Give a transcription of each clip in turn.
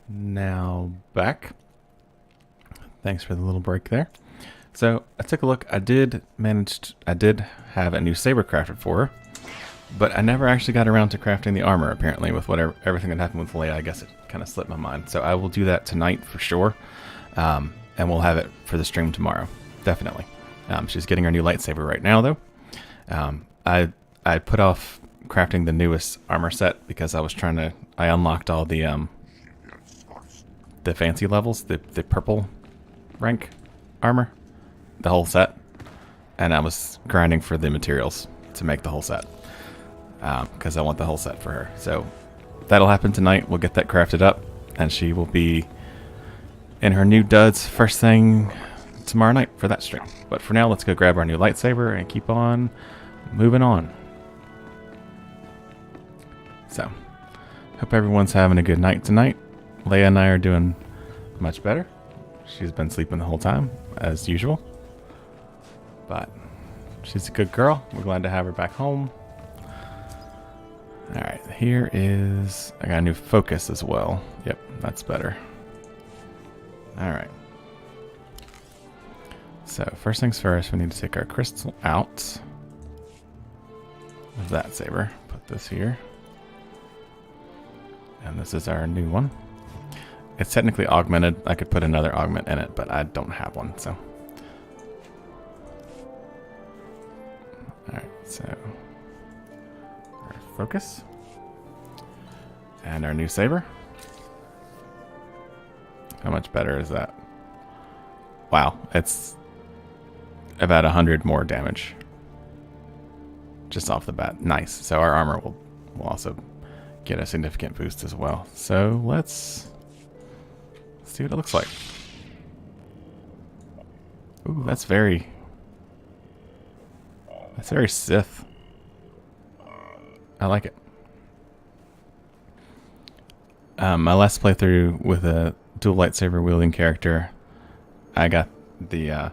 Now back. Thanks for the little break there. So I took a look. I did have a new saber crafted for her, but I never actually got around to crafting the armor. Apparently, with everything that happened with Leia, I guess it kind of slipped my mind. So I will do that tonight for sure, and we'll have it for the stream tomorrow, definitely. She's getting her new lightsaber right now, though. I put off crafting the newest armor set because I unlocked all the fancy levels, the purple rank armor, the whole set, and I was grinding for the materials to make the whole set because I want the whole set for her. So that'll happen tonight. We'll get that crafted up, and she will be in her new duds first thing tomorrow night for that stream. But for now, let's go grab our new lightsaber and keep on moving on. So, hope everyone's having a good night tonight. Leia and I are doing much better. She's been sleeping the whole time, as usual. But she's a good girl. We're glad to have her back home. Alright, here is... I got a new focus as well. Yep, that's better. Alright. So, first things first, we need to take our crystal out of that saber. Put this here. And this is our new one. It's technically augmented. I could put another augment in it, but I don't have one, so. Alright, so. Our focus. And our new saber. How much better is that? Wow, it's about 100 more damage. Just off the bat. Nice. So our armor will also get a significant boost as well. So let's see what it looks like. Ooh, that's very Sith. I like it. My last playthrough with a dual lightsaber wielding character, I got the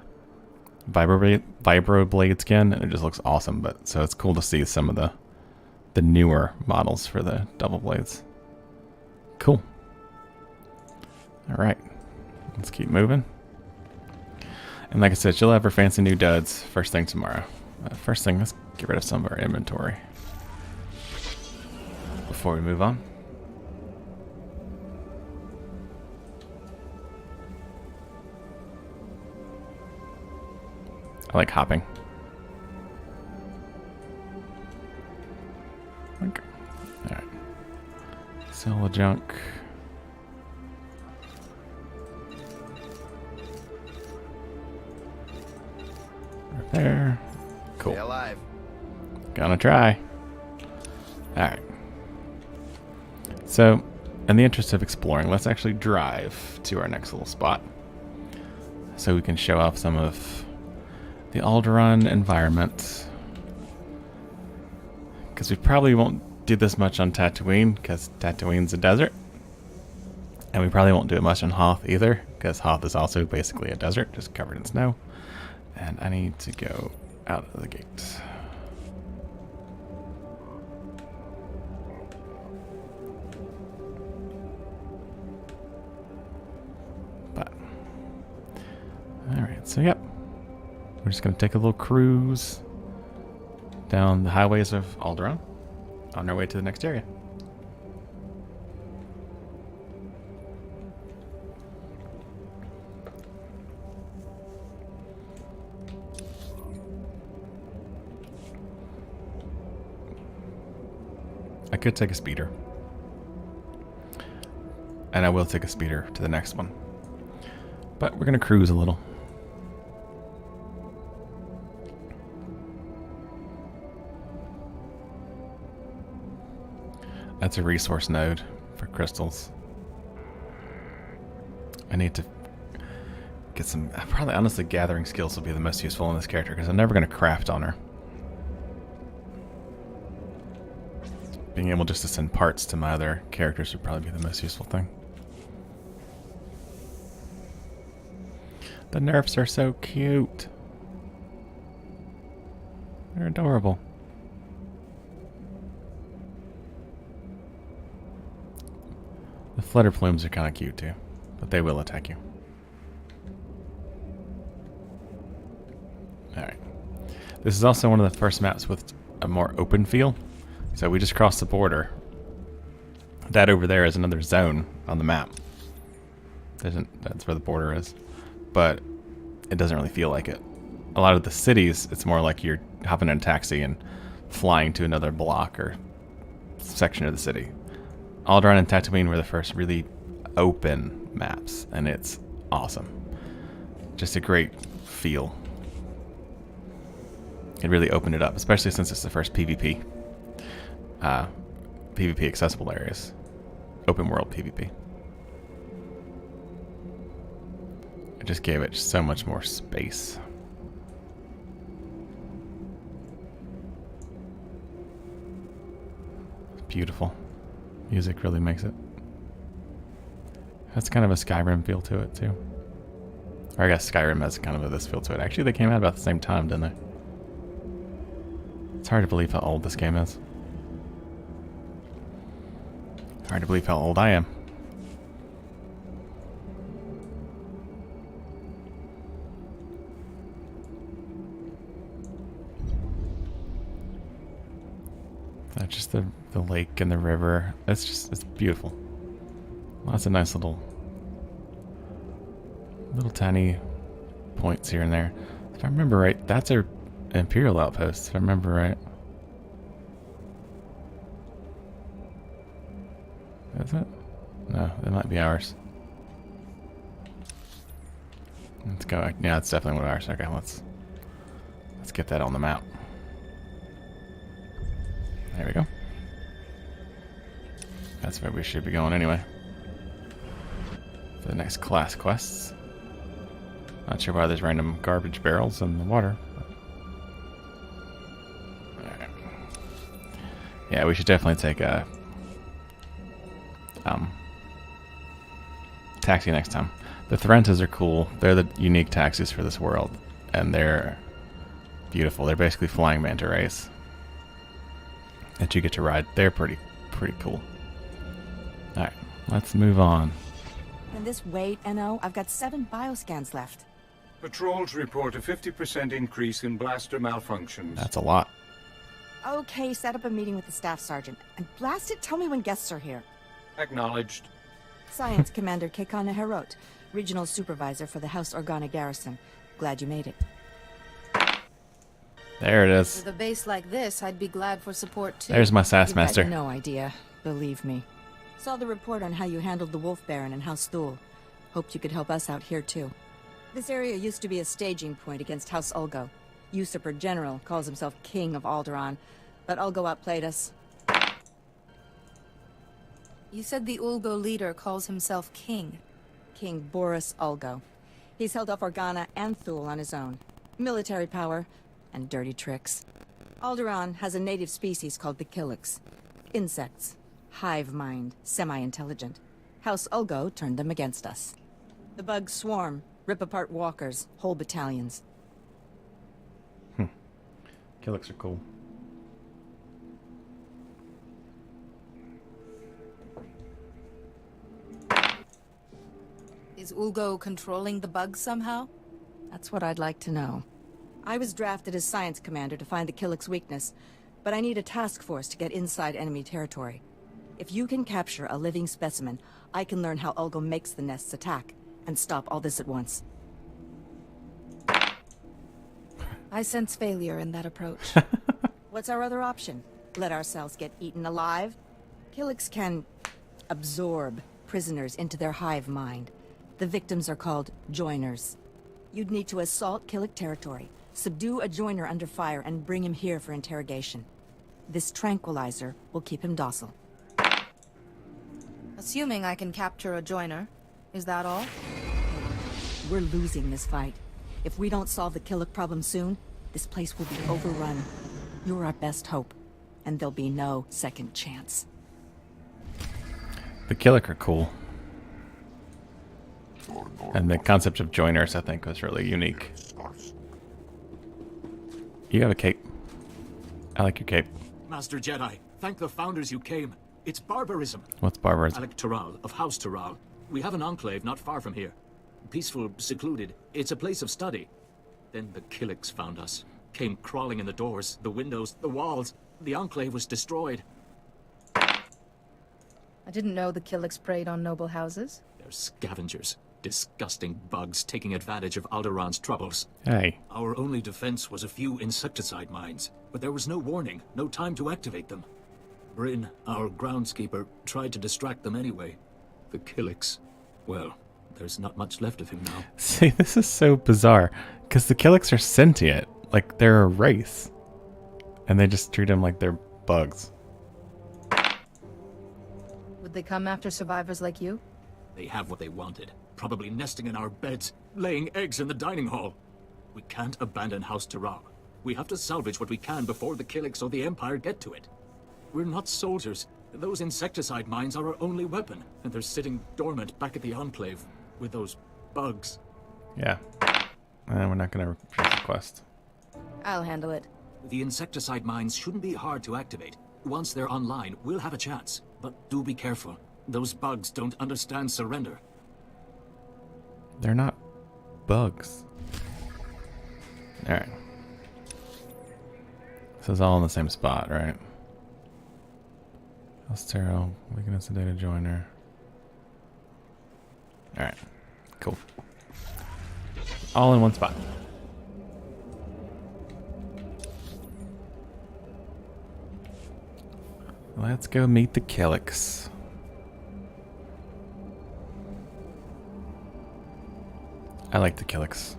vibro blade skin, and it just looks awesome. But so it's cool to see some of the newer models for the double blades. Cool. All right, let's keep moving. And like I said, she'll have her fancy new duds first thing tomorrow. First thing, let's get rid of some of our inventory before we move on. I like hopping. Okay. Alright. Sell the junk. Right there. Cool. Stay alive. Gonna try. Alright. So, in the interest of exploring, let's actually drive to our next little spot so we can show off some of the Alderaan environment. Because we probably won't do this much on Tatooine, because Tatooine's a desert. And we probably won't do it much on Hoth either, because Hoth is also basically a desert, just covered in snow. And I need to go out of the gate. But, alright, so yep. We're just going to take a little cruise down the highways of Alderaan on our way to the next area. I could take a speeder. And I will take a speeder to the next one. But we're going to cruise a little. That's a resource node for crystals. I need to get some... Probably, honestly, gathering skills will be the most useful in this character, because I'm never going to craft on her. Being able just to send parts to my other characters would probably be the most useful thing. The nerfs are so cute. They're adorable. The Flutter plumes are kind of cute too, but they will attack you. Alright. This is also one of the first maps with a more open feel. So we just crossed the border. That over there is another zone on the map. That's where the border is. But it doesn't really feel like it. A lot of the cities, it's more like you're hopping in a taxi and flying to another block or section of the city. Alderaan and Tatooine were the first really open maps, and it's awesome. Just a great feel. It really opened it up, especially since it's the first PvP. PvP accessible areas. Open world PvP. It just gave it so much more space. It's beautiful. Music really makes it. Has kind of a Skyrim feel to it too. Or I guess Skyrim has kind of this feel to it. Actually, they came out about the same time, didn't they? It's hard to believe how old this game is. Hard to believe how old I am. That's just the lake and the river. It's beautiful. Lots of nice little tiny points here and there. If I remember right, that's our Imperial outpost, if I remember right. Is it? No, that might be ours. Let's go. Yeah, it's definitely one of ours. Okay, let's get that on the map. There we go. That's where we should be going anyway. For the next class quests. Not sure why there's random garbage barrels in the water. Alright. Yeah, we should definitely take a taxi next time. The Threntas are cool. They're the unique taxis for this world, and they're beautiful. They're basically flying manta rays that you get to ride. They're pretty cool. All right, let's move on. In this wait, NO, I've got 7 bioscans left. Patrols report a 50% increase in blaster malfunctions. That's a lot. Okay, set up a meeting with the staff sergeant. And blast it, tell me when guests are here. Acknowledged. Science Commander Kekana Herot, Regional Supervisor for the House Organa Garrison. Glad you made it. There it is. With a base like this, I'd be glad for support too. There's my SAS You've master. got no idea, believe me. Saw the report on how you handled the Wolf Baron and House Thule. Hoped you could help us out here too. This area used to be a staging point against House Ulgo. Usurper General calls himself King of Alderaan, but Ulgo outplayed us. You said the Ulgo leader calls himself King. King Boris Ulgo. He's held off Organa and Thule on his own. Military power and dirty tricks. Alderaan has a native species called the Killiks. Insects. Hive mind. Semi-intelligent. House Ulgo turned them against us. The bugs swarm, rip apart walkers, whole battalions. Killiks are cool. Is Ulgo controlling the bugs somehow? That's what I'd like to know. I was drafted as science commander to find the Killiks' weakness, but I need a task force to get inside enemy territory. If you can capture a living specimen, I can learn how Ulgo makes the nests attack, and stop all this at once. I sense failure in that approach. What's our other option? Let ourselves get eaten alive? Killiks can absorb prisoners into their hive mind. The victims are called joiners. You'd need to assault Killik territory, subdue a joiner under fire, and bring him here for interrogation. This tranquilizer will keep him docile. Assuming I can capture a joiner, is that all? We're losing this fight. If we don't solve the Killik problem soon, this place will be overrun. You're our best hope, and there'll be no second chance. The Killik are cool. And the concept of joiners, I think, was really unique. You have a cape. I like your cape. Master Jedi, thank the Founders you came. It's barbarism. What's barbarism? Alec Toral of House Toral. We have an enclave not far from here. Peaceful, secluded. It's a place of study. Then the Killiks found us. Came crawling in the doors, the windows, the walls. The enclave was destroyed. I didn't know the Killiks preyed on noble houses. They're scavengers. Disgusting bugs taking advantage of Alderaan's troubles. Hey. Our only defense was a few insecticide mines, but there was no warning, no time to activate them. Bryn, our groundskeeper, tried to distract them anyway. The Killiks, well, there's not much left of him now. See, this is so bizarre. Because the Killiks are sentient. Like, they're a race. And they just treat them like they're bugs. Would they come after survivors like you? They have what they wanted. Probably nesting in our beds, laying eggs in the dining hall. We can't abandon House Toral. We have to salvage what we can before the Killiks or the Empire get to it. We're not soldiers. Those insecticide mines are our only weapon, and they're sitting dormant back at the Enclave with those bugs. Yeah. And we're not going to refuse the quest. I'll handle it. The insecticide mines shouldn't be hard to activate. Once they're online, we'll have a chance. But do be careful. Those bugs don't understand surrender. They're not bugs. Alright. This is all in the same spot, right? SWTOR, weakness of data joiner. Alright. Cool. All in one spot. Let's go meet the Killiks. I like the Killiks.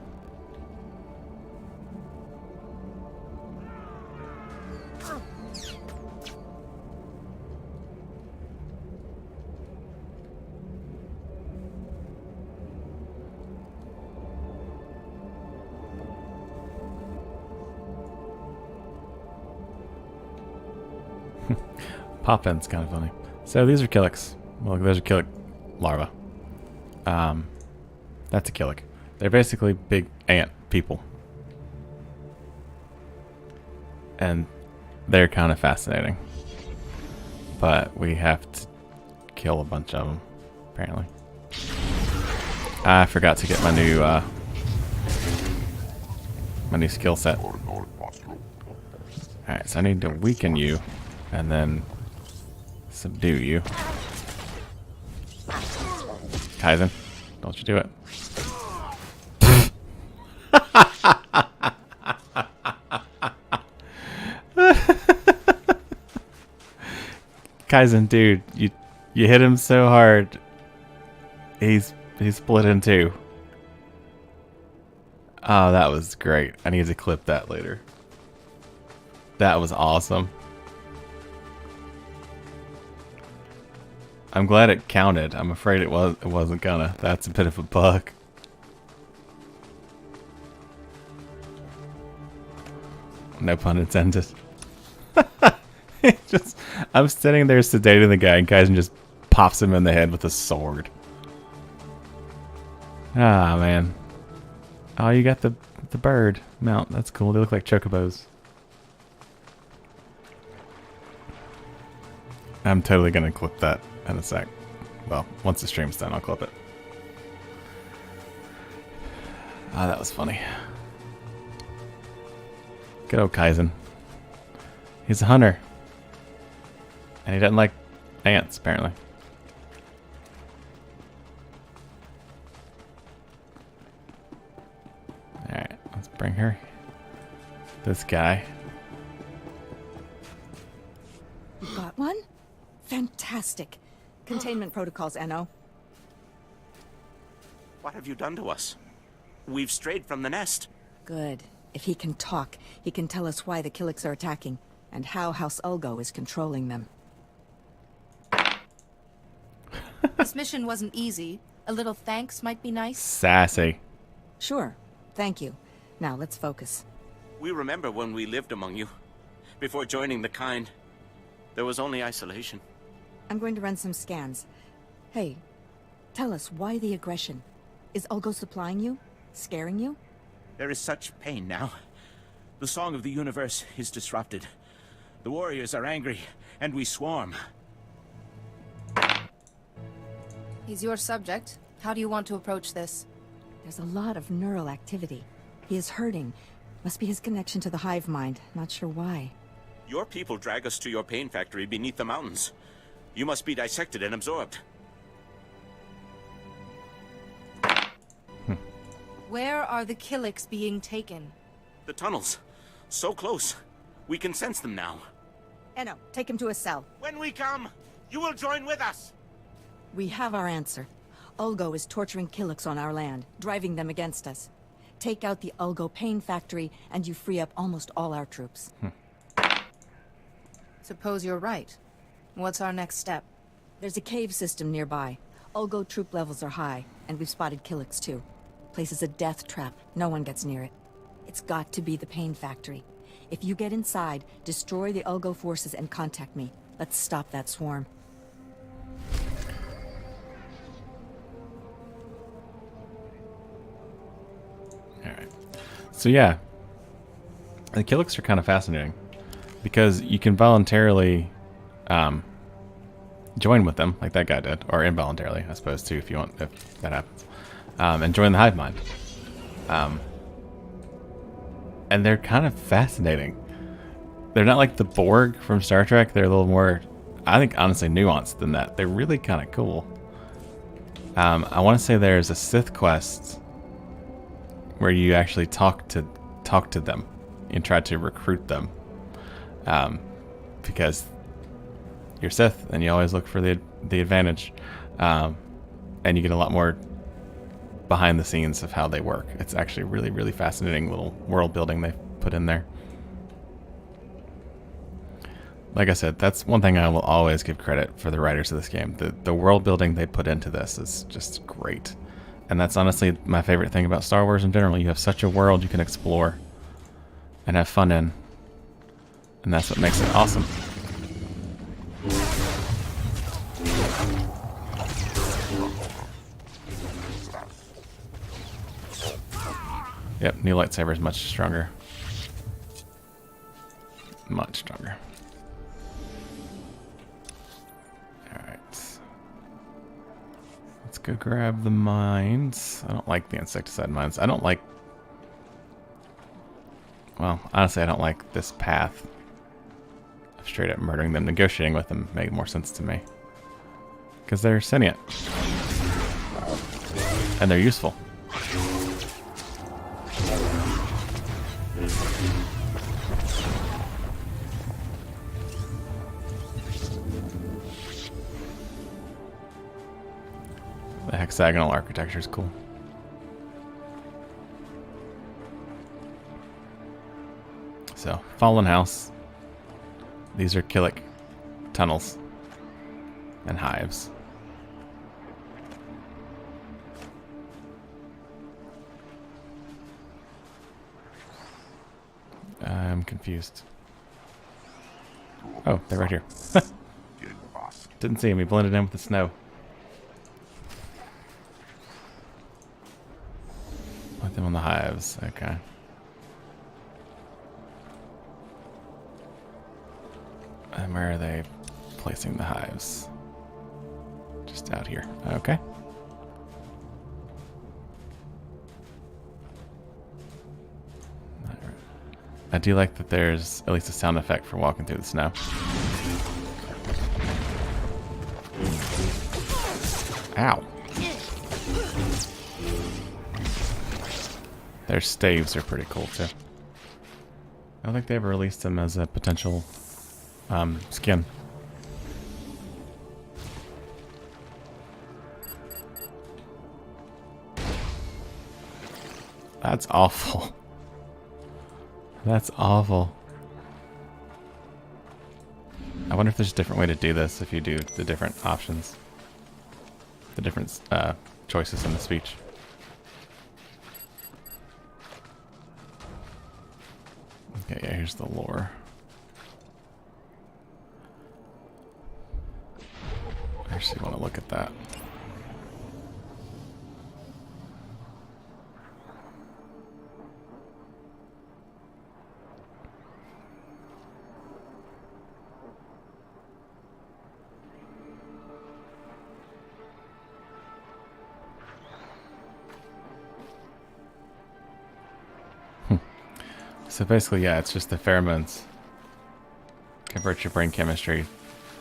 Pop-in's kind of funny. So these are Killiks. Well, those are Killik larvae. That's a Killik. They're basically big ant people. And they're kind of fascinating. But we have to kill a bunch of them, apparently. I forgot to get my new skill set. Alright, so I need to weaken you and then subdue you. Kaizen, don't you do it. Kaizen, dude, you hit him so hard. He's split in two. Oh, that was great. I need to clip that later. That was awesome. I'm glad it counted. I'm afraid it wasn't gonna. That's a bit of a bug. No pun intended. I'm sitting there sedating the guy, and Kaizen just pops him in the head with a sword. Ah, man. Oh, you got the bird mount. That's cool. They look like chocobos. I'm totally gonna clip that in a sec. Well, once the stream's done, I'll clip it. Ah, that was funny. Good old Kaizen. He's a hunter. And he doesn't like ants, apparently. Alright, let's bring her. This guy. You got one? Fantastic. Containment protocols, NO. What have you done to us? We've strayed from the nest. Good. If he can talk, he can tell us why the Killiks are attacking, and how House Ulgo is controlling them. This mission wasn't easy. A little thanks might be nice. Sassy. Sure. Thank you. Now let's focus. We remember when we lived among you. Before joining the kind, there was only isolation. I'm going to run some scans. Hey, tell us why the aggression. Is Ulgo supplying you? Scaring you? There is such pain now. The song of the universe is disrupted. The warriors are angry, and we swarm. He's your subject. How do you want to approach this? There's a lot of neural activity. He is hurting. Must be his connection to the hive mind. Not sure why. Your people drag us to your pain factory beneath the mountains. You must be dissected and absorbed. Where are the Killiks being taken? The tunnels. So close. We can sense them now. Enno, take him to a cell. When we come, you will join with us. We have our answer. Ulgo is torturing Killiks on our land, driving them against us. Take out the Ulgo pain factory, and you free up almost all our troops. Suppose you're right. What's our next step? There's a cave system nearby. Ulgo troop levels are high, and we've spotted Killiks too. Place is a death trap. No one gets near it. It's got to be the pain factory. If you get inside, destroy the Ulgo forces and contact me. Let's stop that swarm. Alright. So yeah. The Killiks are kind of fascinating. Because you can voluntarily join with them, like that guy did. Or involuntarily, I suppose, too, if you want, if that happens. And join the hive mind. And they're kind of fascinating. They're not like the Borg from Star Trek. They're a little more, I think, honestly, nuanced than that. They're really kind of cool. I want to say there's a Sith quest where you actually talk to them and try to recruit them, because you're Sith and you always look for the advantage, and you get a lot more behind the scenes of how they work. It's actually really, really fascinating little world building they put in there. Like I said, that's one thing I will always give credit for the writers of this game. The world building they put into this is just great. And that's honestly my favorite thing about Star Wars in general. You have such a world you can explore and have fun in. And that's what makes it awesome. Yep, new lightsaber is much stronger. Much stronger. Alright. Let's go grab the mines. I don't like the insecticide mines. I don't like... Well, honestly, I don't like this path of straight up murdering them. Negotiating with them made more sense to me. Because they're sentient. And they're useful. The hexagonal architecture is cool. So, Fallen House. These are Killik tunnels and hives. I'm confused. Oh, they're right here. Didn't see him. He blended in with the snow. Put them on the hives. Okay. And where are they placing the hives? Just out here. Okay. I do like that there's at least a sound effect for walking through the snow. Ow. Their staves are pretty cool too. I don't think they ever released them as a potential skin. That's awful. That's awful. I wonder if there's a different way to do this if you do the different options. The different choices in the speech. Okay, yeah, here's the lore. I actually want to look at that. So basically, yeah, it's just the pheromones convert your brain chemistry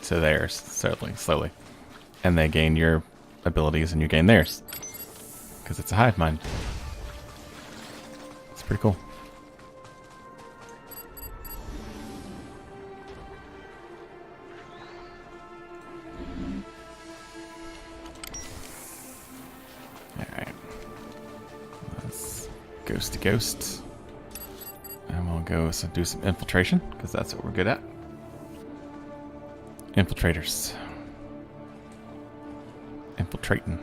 to theirs slowly. And they gain your abilities and you gain theirs. Because it's a hive mind. It's pretty cool. Alright. Let's ghost to ghost. And we'll go do some infiltration, because that's what we're good at. Infiltrators. Infiltrating.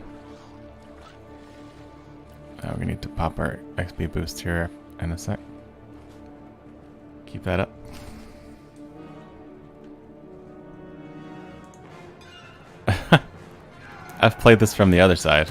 We need to pop our XP boost here in a sec. Keep that up. I've played this from the other side.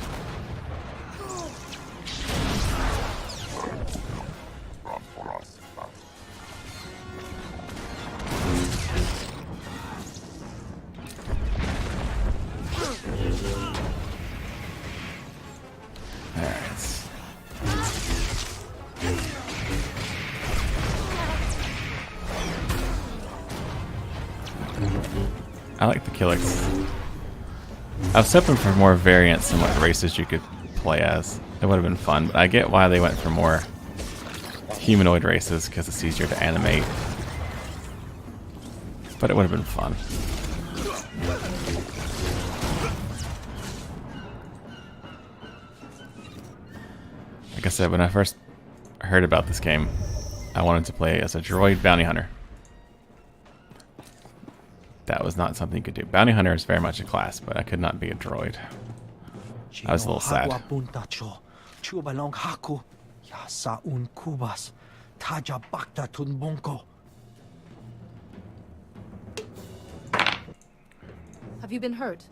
I like the Killix. I was hoping for more variance in what races you could play as. It would have been fun, but I get why they went for more humanoid races, because it's easier to animate. But it would have been fun. Like I said, when I first heard about this game, I wanted to play as a droid bounty hunter. That was not something you could do. Bounty hunter is very much a class, but I could not be a droid. I was a little sad. Have you been hurt?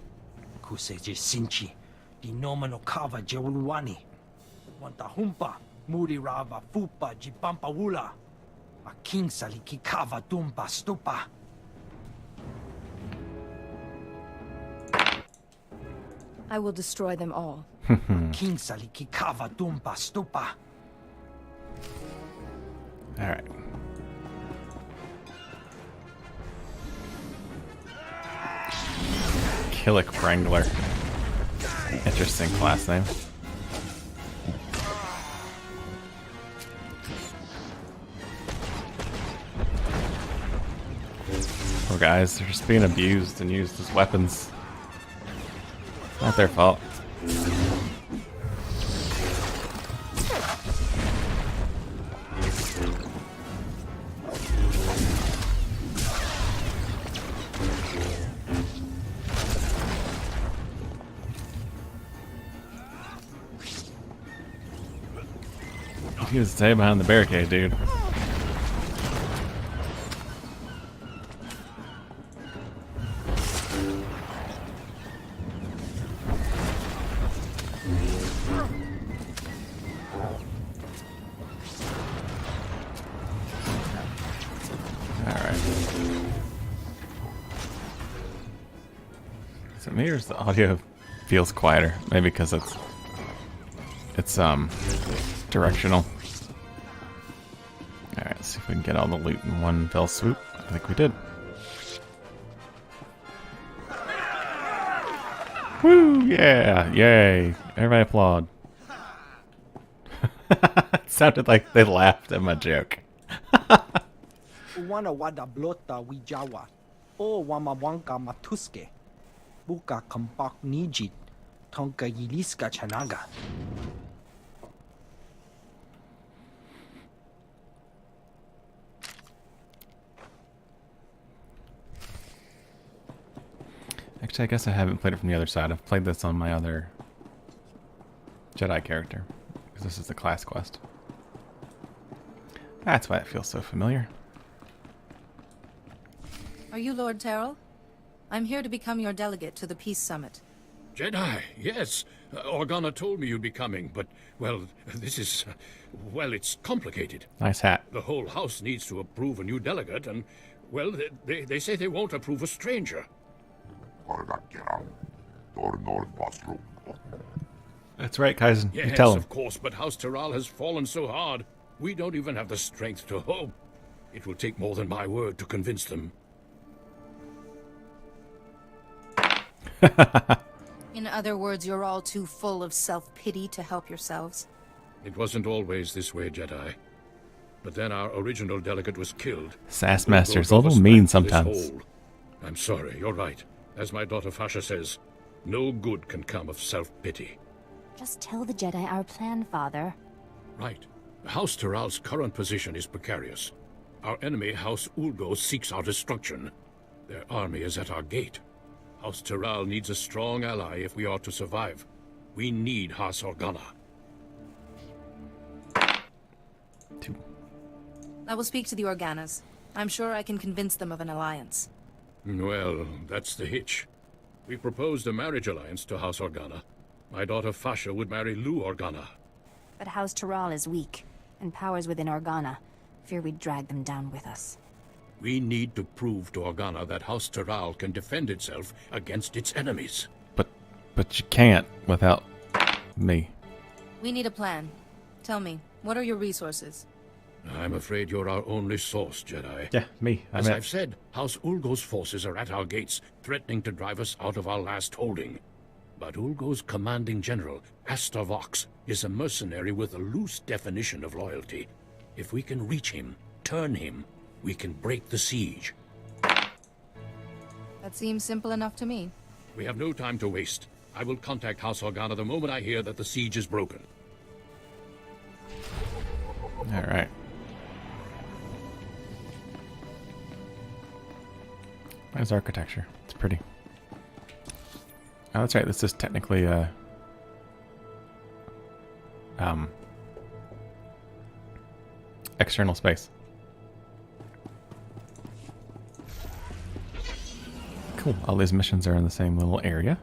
I will destroy them all. Alright. Killick Wrangler. Interesting class name. Poor guys, they're just being abused and used as weapons. Not their fault. He was staying behind the barricade, dude. So maybe the audio feels quieter. Maybe because it's directional. Alright, let's see if we can get all the loot in one fell swoop. I think we did. Woo! Yeah! Yay! Everybody applaud. It sounded like they laughed at my joke. Wana wada blota wijawa. O wama wanka matuske. Buka kampak nijit. Tonka yiliska chanaga. Actually, I guess I haven't played it from the other side. I've played this on my other Jedi character, because this is the class quest. That's why it feels so familiar. Are you Lord Terrell? I'm here to become your delegate to the Peace Summit. Jedi, yes. Organa told me you'd be coming, but, well, this is, well, it's complicated. Nice hat. The whole house needs to approve a new delegate, and, well, they say they won't approve a stranger. That's right, Kaizen. Yes, You tell him. of course, but House Terral has fallen so hard. We don't even have the strength to hope. It will take more than my word to convince them. In other words, you're all too full of self-pity to help yourselves. It wasn't always this way, Jedi. But then our original delegate was killed. Sass Master's a Ulgo drove little us mean back to this sometimes. hole. I'm sorry, you're right. As my daughter Fasha says, no good can come of self-pity. Just tell the Jedi our plan, Father. Right. House Terral's current position is precarious. Our enemy, House Ulgo, seeks our destruction. Their army is at our gate. House Terral needs a strong ally if we are to survive. We need House Organa. I will speak to the Organas. I'm sure I can convince them of an alliance. Well, that's the hitch. We proposed a marriage alliance to House Organa. My daughter Fasha would marry Lou Organa. But House Terral is weak, and powers within Organa. Fear we'd drag them down with us. We need to prove to Organa that House Terral can defend itself against its enemies. But you can't without me. We need a plan. Tell me, what are your resources? I'm afraid you're our only source, Jedi. Yeah, me. As I've said, House Ulgo's forces are at our gates, threatening to drive us out of our last holding. But Ulgo's commanding general, Astor Vox, is a mercenary with a loose definition of loyalty. If we can reach him, turn him, we can break the siege. That seems simple enough to me. We have no time to waste. I will contact House Organa the moment I hear that the siege is broken. All right. Nice architecture. It's pretty. Oh, that's right. This is technically external space. Cool. All these missions are in the same little area.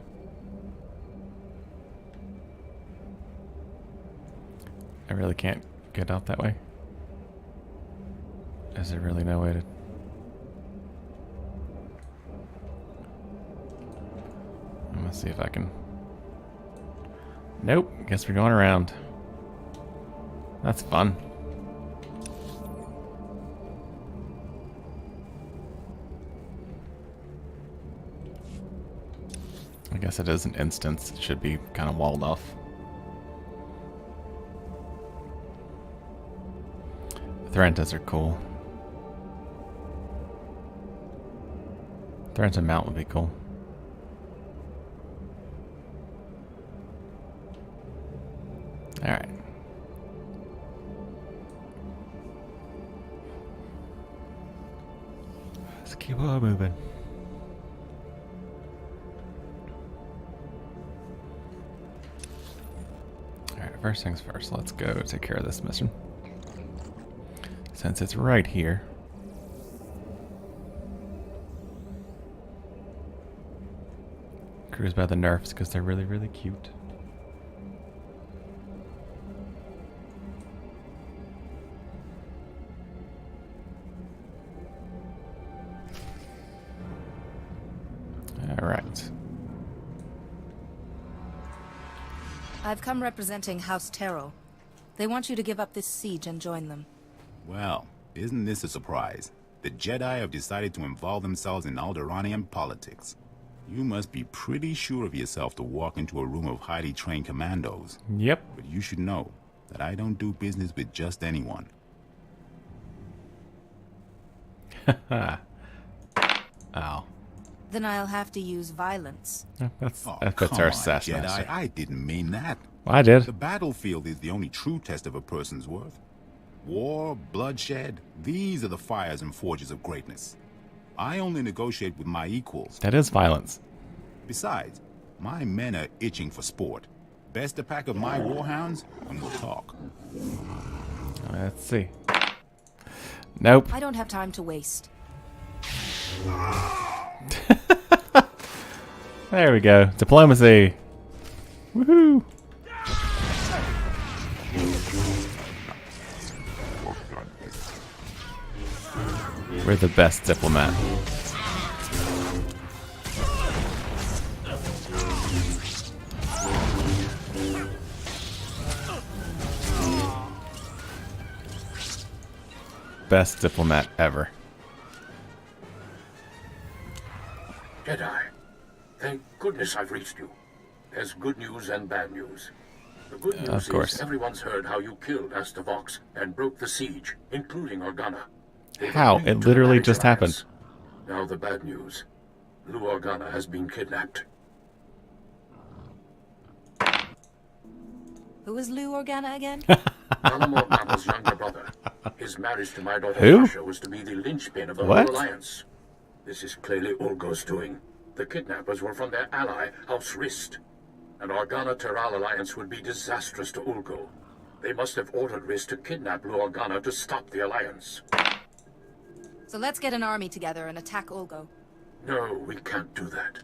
I really can't get out that way. Is there really no way to... I'm gonna see if I can... Nope. Guess we're going around. That's fun. I guess it is an instance. It should be kind of walled off. Threntas are cool. Threnta mount would be cool. Alright. Let's keep on moving. Alright, first things first, let's go take care of this mission. Since it's right here. Cruise by the Nerfs because they're really, really cute. Alright. I've come representing House Terral. They want you to give up this siege and join them. Well, isn't this a surprise? The Jedi have decided to involve themselves in Alderaanian politics. You must be pretty sure of yourself to walk into a room of highly trained commandos. Yep. But you should know that I don't do business with just anyone. Ow. Then I'll have to use violence. Yeah, that's Oh, that's come our on, sass Jedi. master. I didn't mean that. Well, I did. The battlefield is the only true test of a person's worth. War, bloodshed, these are the fires and forges of greatness. I only negotiate with my equals. That is violence. Besides, my men are itching for sport. Best a pack of my warhounds, and we'll talk. Let's see. Nope. I don't have time to waste. There we go. Diplomacy. Woohoo. We're the best diplomat. best diplomat ever. Jedi, thank goodness I've reached you. There's good news and bad news. The good news Of course. is everyone's heard how you killed SWTOR and broke the siege, including Organa. They've How? agreed It to literally manage just happened. alliance. Now the bad news. Lou Organa has been kidnapped. Who is Lou Organa again? Alan Organa's younger brother. His marriage to my daughter Who? Sasha was to be the linchpin of the What? whole alliance. This is clearly Ulgo's doing. The kidnappers were from their ally, House Rist. An Organa-Teral alliance would be disastrous to Ulgo. They must have ordered Rist to kidnap Lou Organa to stop the alliance. So let's get an army together and attack Ulgo. No, we can't do that.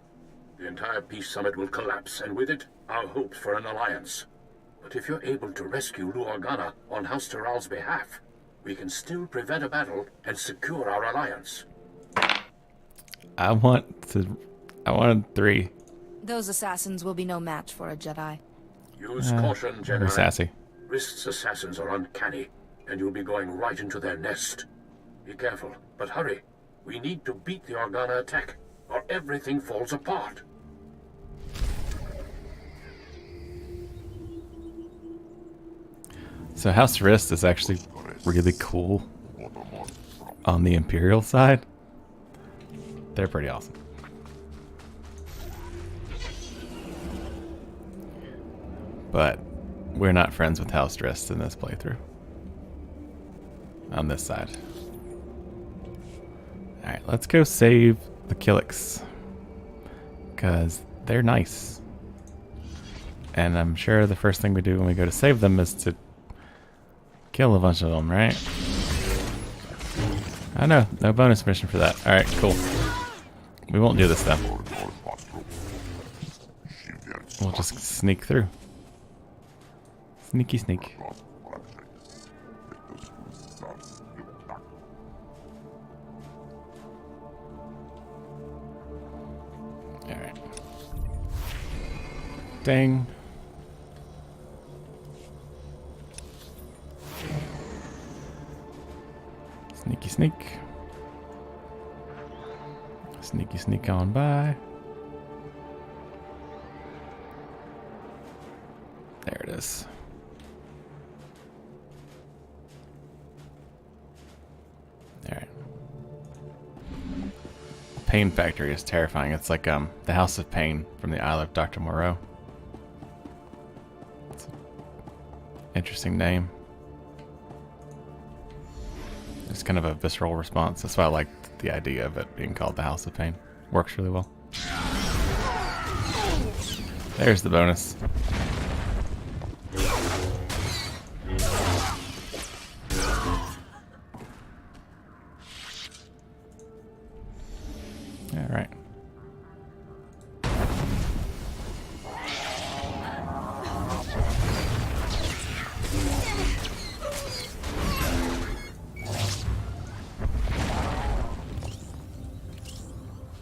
The entire peace summit will collapse, and with it, our hopes for an alliance. But if you're able to rescue Lou Organa on House Teral's behalf, we can still prevent a battle and secure our alliance. I wanted 3. Those assassins will be no match for a Jedi. Use caution, Very Jedi. sassy. Rist's assassins are uncanny, and you'll be going right into their nest. Be careful, but hurry. We need to beat the Organa attack, or everything falls apart. So House Rist is actually really cool on the Imperial side. They're pretty awesome. But we're not friends with House Rist in this playthrough. On this side. Alright, let's go save the Killiks. Because they're nice. And I'm sure the first thing we do when we go to save them is to kill a bunch of them, right? I know, no bonus mission for that. Alright, cool. We won't do this though. We'll just sneak through. Sneaky sneak. Alright. Dang. Sneaky sneak. Sneaky sneak on by. There it is. Alright. Pain Factory is terrifying. It's like the House of Pain from the Isle of Dr. Moreau. It's an interesting name. It's kind of a visceral response. That's why I liked the idea of it being called the House of Pain. Works really well. There's the bonus. Alright.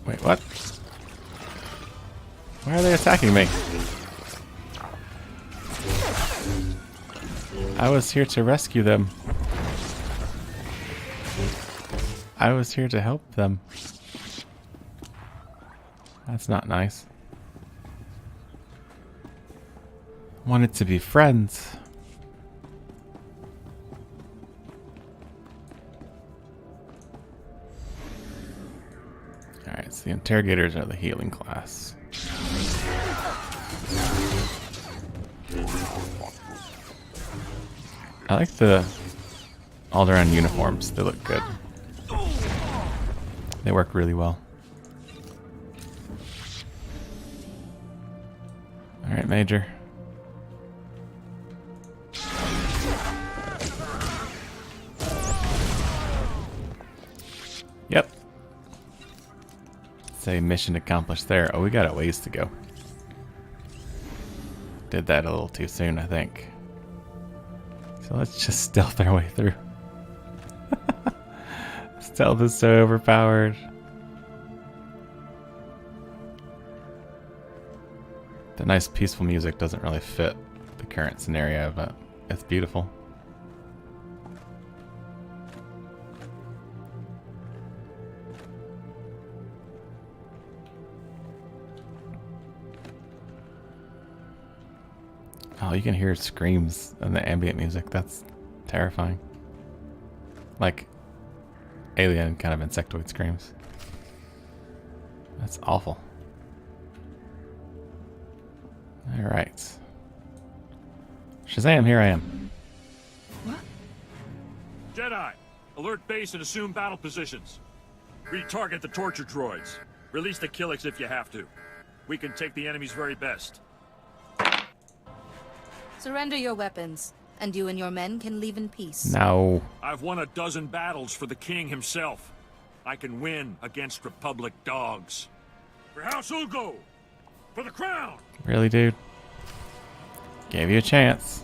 Wait, what? Why are they attacking me? I was here to rescue them. I was here to help them. That's not nice. Wanted to be friends. Alright, so the interrogators are the healing class. I like the Alderaan uniforms. They look good. They work really well. Alright, Major. Yep. Say mission accomplished there. Oh, we got a ways to go. Did that a little too soon, I think. So let's just stealth our way through. Stealth is so overpowered. The nice peaceful music doesn't really fit the current scenario, but it's beautiful. Oh, you can hear screams and the ambient music. That's terrifying. Like alien kind of insectoid screams. That's awful. Alright. Shazam, here I am. Jedi, alert base and assume battle positions. Retarget the torture droids. Release the Killiks if you have to. We can take the enemy's very best. Surrender your weapons, and you and your men can leave in peace. No. I've won 12 battles for the king himself. I can win against Republic dogs. For House Ulgo! For the crown! Really, dude? Gave you a chance.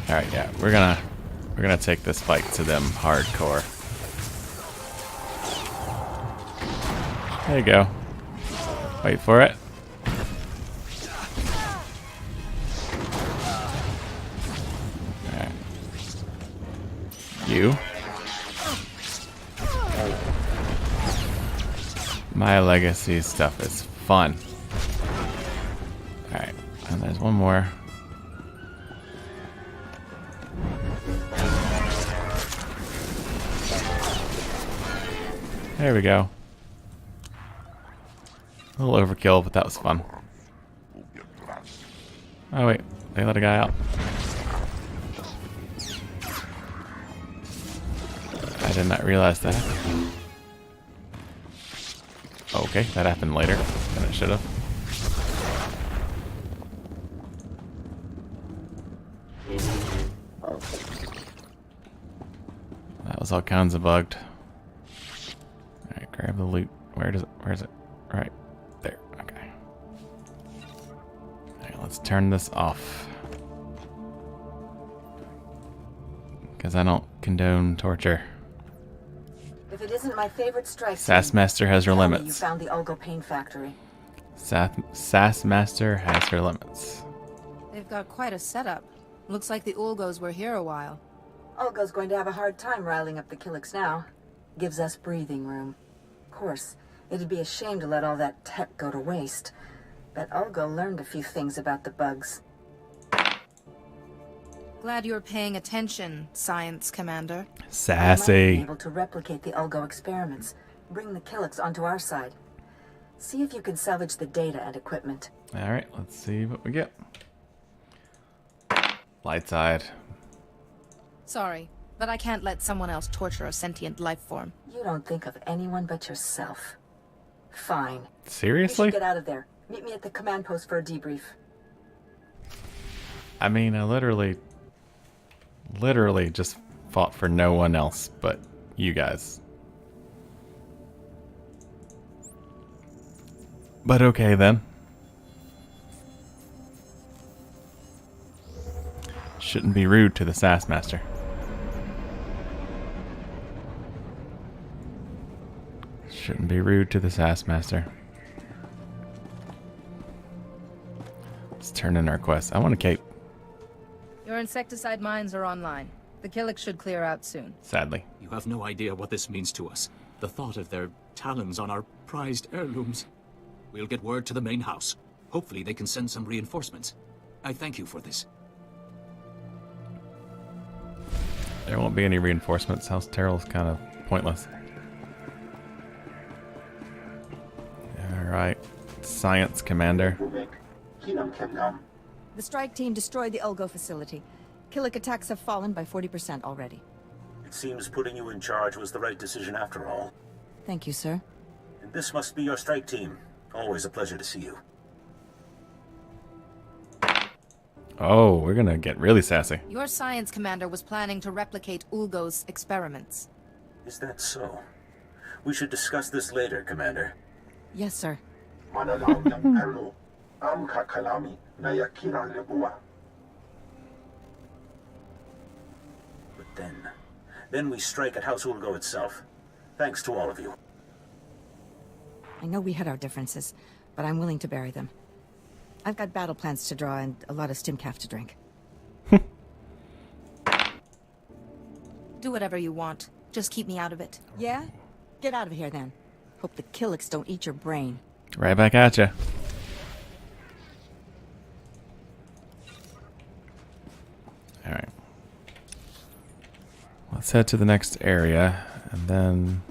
Alright, yeah, we're gonna take this fight to them hardcore. There you go. Wait for it. Alright. You. My legacy stuff is fun. Alright, and there's one more. There we go. A little overkill, but that was fun. Oh wait, they let a guy out. I did not realize that. Okay, that happened later than it should have. That was all kinds of bugged. Alright, grab the loot. Where is it? Right there. Okay. Alright, let's turn this off. Because I don't condone torture. If it isn't my favorite strike, Sassmaster has her tell me limits. You found the Ulgo Pain Factory. Sassmaster has her limits. They've got quite a setup. Looks like the Ulgos were here a while. Ulgo's going to have a hard time riling up the Killiks now. Gives us breathing room. Of course, it'd be a shame to let all that tech go to waste. But Ulgo learned a few things about the bugs. Glad you're paying attention, Science Commander. Sassy. I might be able to replicate the Ulgo experiments. Bring the Killiks onto our side. See if you can salvage the data and equipment. Alright, let's see what we get. Light side. Sorry, but I can't let someone else torture a sentient life form. You don't think of anyone but yourself. Fine. Seriously? You should get out of there. Meet me at the command post for a debrief. I mean, I literally just fought for no one else but you guys. But okay then. Shouldn't be rude to the Sassmaster. Shouldn't be rude to the Sassmaster. Let's turn in our quest. I want a cape. Your insecticide mines are online. The Killiks should clear out soon. Sadly. You have no idea what this means to us. The thought of their talons on our prized heirlooms. We'll get word to the main house. Hopefully they can send some reinforcements. I thank you for this. There won't be any reinforcements. House Terrell's kind of pointless. Alright. Science Commander. The strike team destroyed the Ulgo facility. Killik attacks have fallen by 40% already. It seems putting you in charge was the right decision after all. Thank you, sir. And this must be your strike team. Always a pleasure to see you. Oh, we're gonna get really sassy. Your Science Commander was planning to replicate Ulgo's experiments. Is that so? We should discuss this later, Commander. Yes, sir. But then we strike at House Ulgo itself. Thanks to all of you. I know we had our differences, but I'm willing to bury them. I've got battle plans to draw and a lot of stimcaf to drink. Do whatever you want. Just keep me out of it. Yeah? Get out of here then. Hope the Killiks don't eat your brain. Right back at ya. let's head to the next area, and then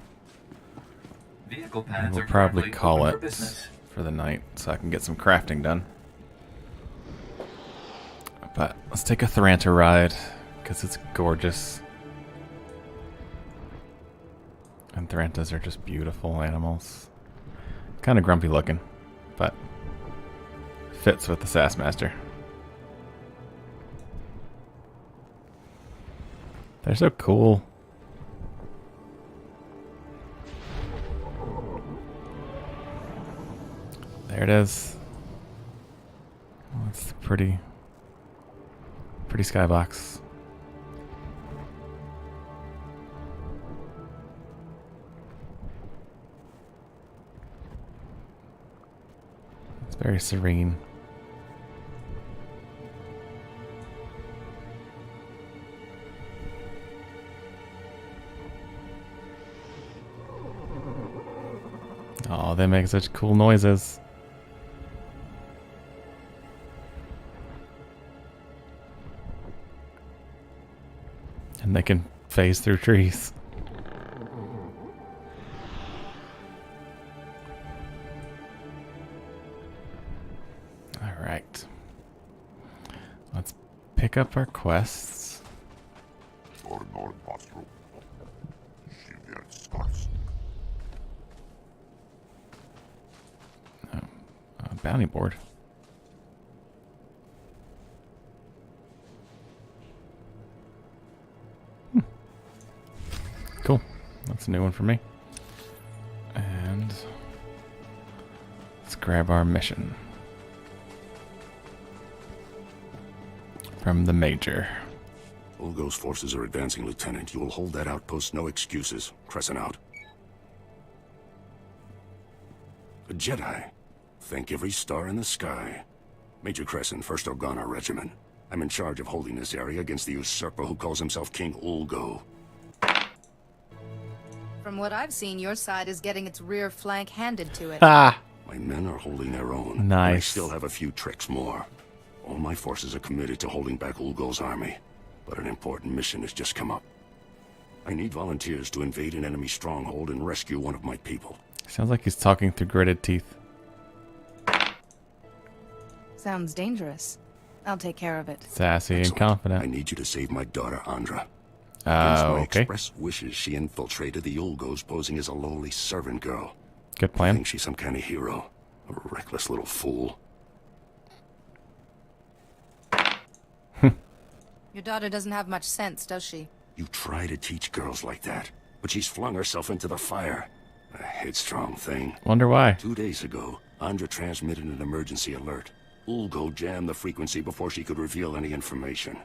Vehicle pads we'll are probably currently call open it for business. for the night so I can get some crafting done. But let's take a Tharanta ride, because it's gorgeous. And Tharantas are just beautiful animals. Kind of grumpy looking, but fits with the Sassmaster. They're so cool. There it is. Oh, it's a pretty skybox. It's very serene. Oh, they make such cool noises. And they can phase through trees. Alright. Let's pick up our quests. Bounty board. Cool. That's a new one for me. And let's grab our mission from the Major. Ulgo's forces are advancing, Lieutenant. You will hold that outpost, no excuses. Crescent out. A Jedi. Thank every star in the sky. Major Crescent, 1st Organa Regiment. I'm in charge of holding this area against the usurper who calls himself King Ulgo. From what I've seen, your side is getting its rear flank handed to it. Ah! My men are holding their own. Nice. I still have a few tricks more. All my forces are committed to holding back Ulgo's army. But an important mission has just come up. I need volunteers to invade an enemy stronghold and rescue one of my people. Sounds like he's talking through gritted teeth. Sounds dangerous. I'll take care of it. Sassy and Excellent. confident. I need you to save my daughter, Andra. Against my Okay. express wishes, she infiltrated the Ulgos posing as a lowly servant girl. Good I plan. think she's some kind of hero. A reckless little fool. Your daughter doesn't have much sense, does she? You try to teach girls like that, but she's flung herself into the fire. A headstrong thing. Wonder why. 2 days ago, Andra transmitted an emergency alert. Ulgo jammed the frequency before she could reveal any information.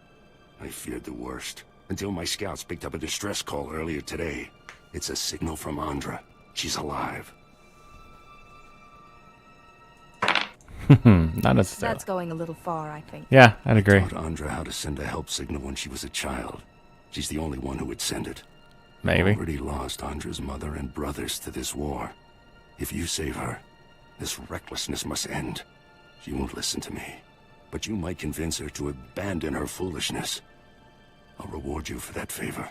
I feared the worst, until my scouts picked up a distress call earlier today. It's a signal from Andra. She's alive. Not necessarily. That's going a little far, I think. Yeah, I'd agree. I taught Andra how to send a help signal when she was a child. She's the only one who would send it. Maybe. Already lost Andra's mother and brothers to this war. If you save her, this recklessness must end. She won't listen to me, but you might convince her to abandon her foolishness. I'll reward you for that favor.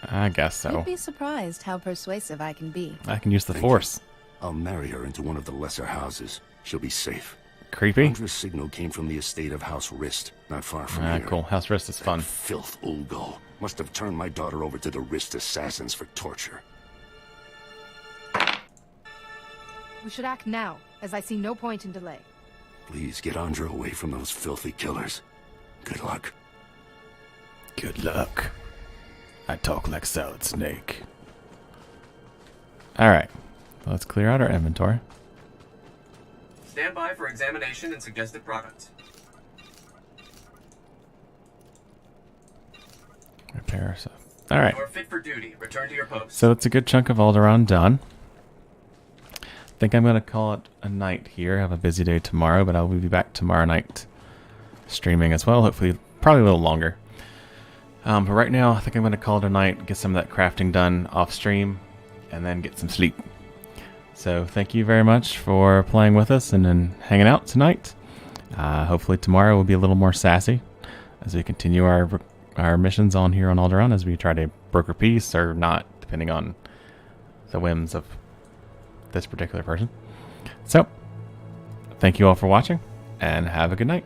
I guess so. You'd be surprised how persuasive I can be. I can use the Thank you. Force. I'll marry her into one of the lesser houses. She'll be safe. Creepy. Andra's signal came from the estate of House Rist, not far from here. Cool. House Rest is fun. Filth Ulgo must have turned my daughter over to the Rist assassins for torture. We should act now, as I see no point in delay. Please get Andra away from those filthy killers. Good luck. Good luck. I talk like Solid Snake. Alright. Let's clear out our inventory. Stand by for examination and suggested products. Repair ourselves. Alright. You're fit for duty. Return to your post. So it's a good chunk of Alderaan done. I think I'm going to call it a night here. I have a busy day tomorrow, but I'll be back tomorrow night streaming as well. Hopefully, probably a little longer. But right now, I think I'm going to call it a night, get some of that crafting done off stream, and then get some sleep. So thank you very much for playing with us and then hanging out tonight. Hopefully tomorrow will be a little more sassy as we continue our our missions on here on Alderaan as we try to broker peace or not, depending on the whims of this particular person. So, thank you all for watching, and have a good night.